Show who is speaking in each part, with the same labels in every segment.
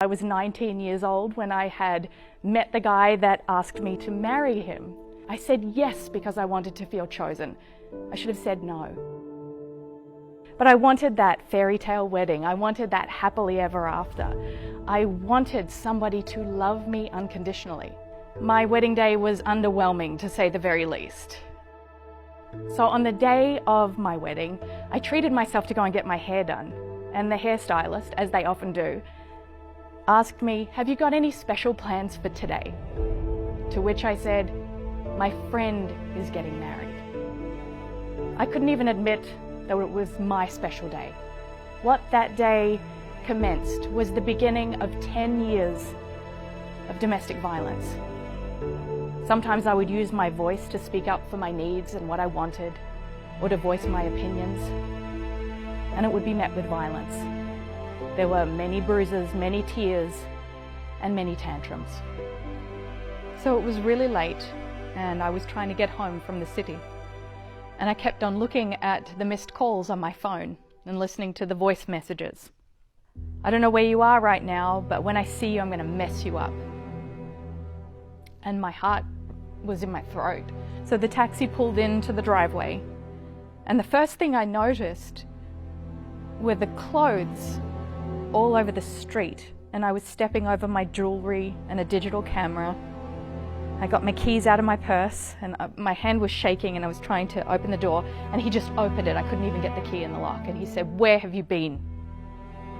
Speaker 1: was 19 years old when I had met the guy that asked me to marry him. I said yes because I wanted to feel chosen. I should have said no. But I wanted that fairy tale wedding. I wanted that happily ever after. I wanted somebody to love me unconditionally. My wedding day was underwhelming, to say the very least. So on the day of my wedding, I treated myself to go and get my hair done. And the hairstylist, as they often do, asked me, "Have you got any special plans for today?" To which I said, "My friend is getting married." I couldn't even admit that it was my special day. What that day commenced was the beginning of 10 years of domestic violence. Sometimes I would use my voice to speak up for my needs and what I wanted, or to voice my opinions, and it would be met with violence. There were many bruises, many tears, and many tantrums. So it was really late, and I was trying to get home from the city. And I kept on looking at the missed calls on my phone and listening to the voice messages. "I don't know where you are right now, but when I see you, I'm going to mess you up." And my heart was in my throat. So the taxi pulled into the driveway, and the first thing I noticed were the clothes all over the street, and I was stepping over my jewelry and a digital camera. I got my keys out of my purse, and my hand was shaking, and I was trying to open the door, and he just opened it. I couldn't even get the key in the lock, and he said, "Where have you been?"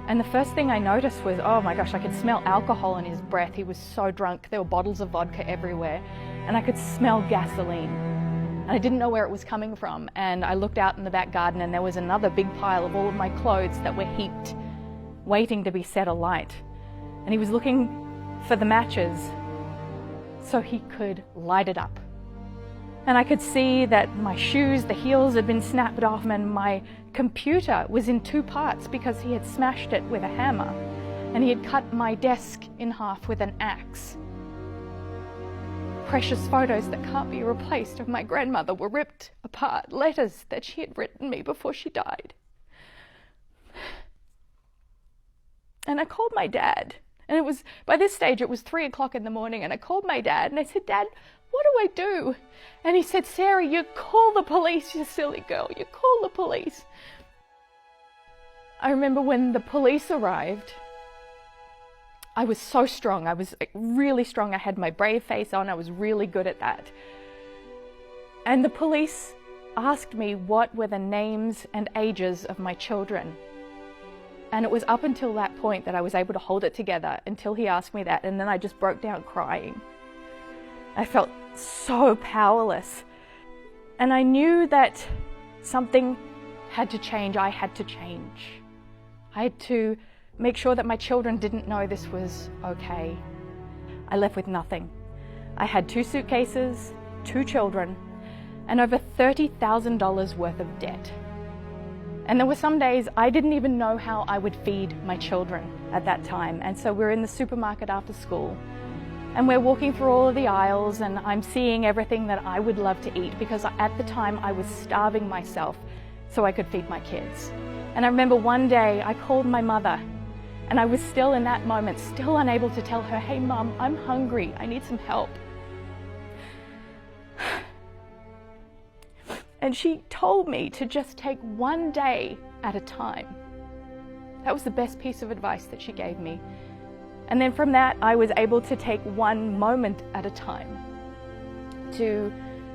Speaker 1: And the first thing I noticed was, oh my gosh, I could smell alcohol in his breath. He was so drunk. There were bottles of vodka everywhere, and I could smell gasoline. And I didn't know where it was coming from. And I looked out in the back garden, and there was another big pile of all of my clothes that were heaped, waiting to be set alight. And he was looking for the matches so he could light it up. And I could see that my shoes, the heels had been snapped off, and my computer was in two parts because he had smashed it with a hammer, and he had cut my desk in half with an axe. Precious photos that can't be replaced of my grandmother were ripped apart, letters that she had written me before she died. And I called my dad, and by this stage it was 3 o'clock in the morning, and I called my dad and I said, "Dad, what do I do?" And he said, "Sarah, you call the police, you silly girl, you call the police." I remember when the police arrived, I was so strong. I was really strong. I had my brave face on. I was really good at that. And the police asked me what were the names and ages of my children. And it was up until that point that I was able to hold it together, until he asked me that, and then I just broke down crying. I felt so powerless. And I knew that something had to change. I had to change. I had to make sure that my children didn't know this was okay. I left with nothing. I had 2 suitcases, 2 children, and over $30,000 worth of debt. And there were some days I didn't even know how I would feed my children at that time. And so we're in the supermarket after school, and we're walking through all of the aisles, and I'm seeing everything that I would love to eat, because at the time I was starving myself so I could feed my kids. And I remember one day I called my mother, and I was still in that moment, still unable to tell her, "Hey Mum, I'm hungry, I need some help." And she told me to just take one day at a time. That was the best piece of advice that she gave me. And then from that, I was able to take one moment at a time to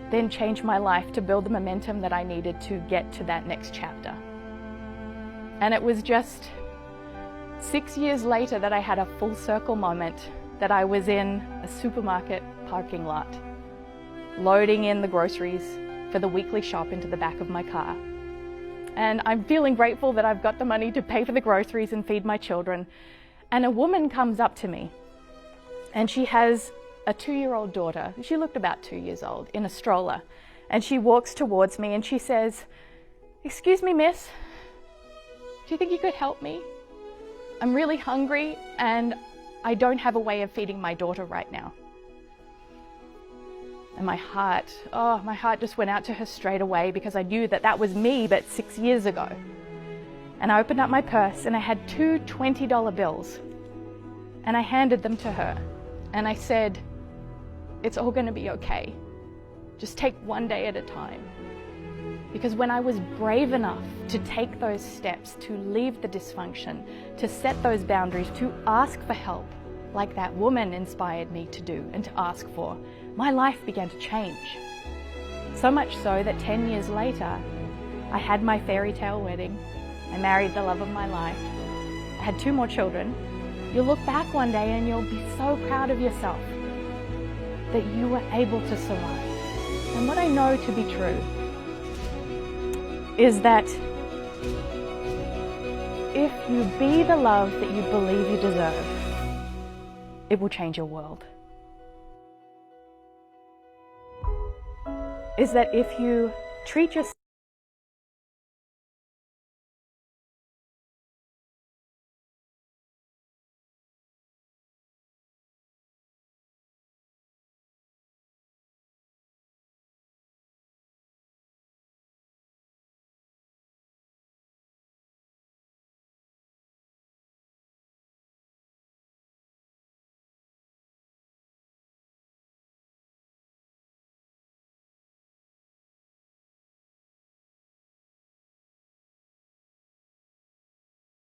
Speaker 1: then change my life, to build the momentum that I needed to get to that next chapter. And it was just 6 years later that I had a full circle moment, that I was in a supermarket parking lot, loading in the groceries for the weekly shop into the back of my car. And I'm feeling grateful that I've got the money to pay for the groceries and feed my children. And a woman comes up to me, and she has a 2-year-old daughter. She looked about 2 years old, in a stroller. And she walks towards me and she says, "Excuse me, miss, do you think you could help me? I'm really hungry and I don't have a way of feeding my daughter right now." And my heart just went out to her straight away, because I knew that that was me, but 6 years ago. And I opened up my purse, and I had 2 $20 bills. And I handed them to her. And I said, it's all going to be okay. Just take one day at a time. Because when I was brave enough to take those steps, to leave the dysfunction, to set those boundaries, to ask for help, like that woman inspired me to do and to ask for, my life began to change. So much so that 10 years later, I had my fairy tale wedding. I married the love of my life. I had 2 more children. You'll look back one day and you'll be so proud of yourself that you were able to survive. And what I know to be true is that if you be the love that you believe you deserve, it will change your world. Is that if you treat yourself